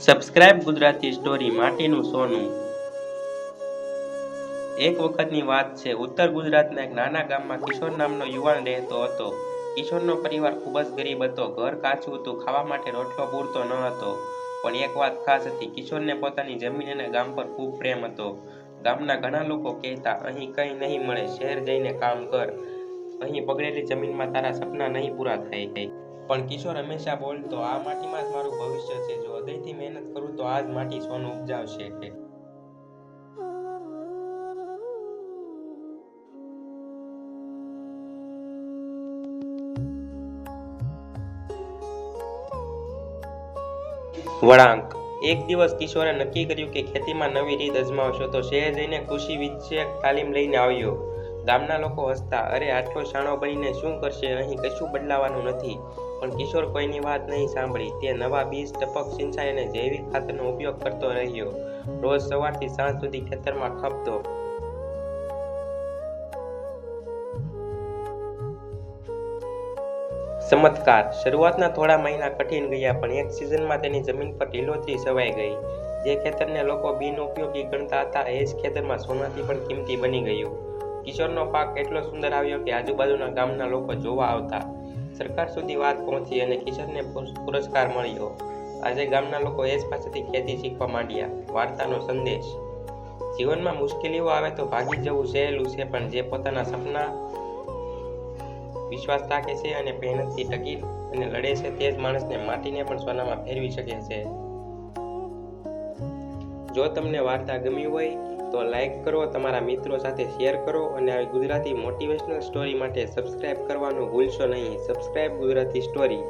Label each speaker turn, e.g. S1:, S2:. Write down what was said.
S1: Subscribe Gujarati story માટીનું સોનું. એક વખતની વાત છે. ઉત્તર ગુજરાતના એક નાના ગામમાં કિશોર નામનો યુવાન રહેતો હતો. કિશોરનો પરિવાર ખૂબ જ ગરીબ હતો. ઘર કાચું હતું, ખાવા માટે રોટલો પૂરતો ન હતો. પણ એક વાત ખાસ હતી, કિશોરને પોતાની જમીન અને ગામ પર ખૂબ પ્રેમ હતો. ગામના ઘણા લોકો કહેતા, અહીં કંઈ નહીં મળે, શહેર જઈને કામ કર. અહીં બગડેલી જમીનમાં તારા સપના નહીં પૂરા થાય. પણ કિશોર હંમેશા બોલતો, આ માટીમાં જ મારું ભવિષ્ય છે. જો હૃદયથી મહેનત કરું તો આ જ માટી સોનું ઉપજાવશે. વળાંક. એક દિવસ કિશોરે નક્કી કર્યું કે ખેતીમાં નવી રીત અજમાવશો. તો શહેર જઈને કૃષિ વિષયક તાલીમ લઈને આવ્યો. ગામના લોકો હસતા, અરે આટલો શાણો બનીને શું કરશે, અહીં કશું બદલાવાનું નથી. પણ કિશોર કોઈની વાત નહીં સાંભળી. તે નવા બીજ, ટપક સિંચાઈ અને જૈવિક ખાતરનો ઉપયોગ કરતો રહ્યો. રોજ સવારથી સાંજ સુધી ખેતરમાં ખપતો. ચમત્કાર. શરૂઆતના થોડા મહિના કઠિન ગયા, પણ એક સિઝનમાં તેની જમીન પર લીલોતરી છવાઈ ગઈ. જે ખેતરને લોકો બિનઉપયોગી ગણતા હતા, એ જ ખેતરમાં સોનાથી પણ કિંમતી બની ગયું. કિશોરનો પાક એટલો સુંદર આવ્યો કે આજુબાજુના ગામના લોકો જોવા આવતા. સરકાર સુધી વાત પહોંચી અને કિશોરને પુરસ્કાર મળ્યો. આજે ગામના લોકો એ જ પાસેથી ખેતી શીખવા માંડ્યા. વાર્તાનો સંદેશ. જીવનમાં મુશ્કેલીઓ આવે તો ભાગી જવું સહેલું છે, પણ જે પોતાના સપના વિશ્વાસ રાખે છે અને મહેનતથી ટકી અને લડે છે, તે જ માણસને માટીને પણ સોનામાં ફેરવી શકે છે. જો તમને વાર્તા ગમી હોય તો લાઈક કરો, તમારા મિત્રો સાથે શેર કરો અને આવી ગુજરાતી મોટિવેશનલ સ્ટોરી માટે સબસ્ક્રાઇબ કરવાનું ભૂલશો નહીં. Subscribe Gujarati story.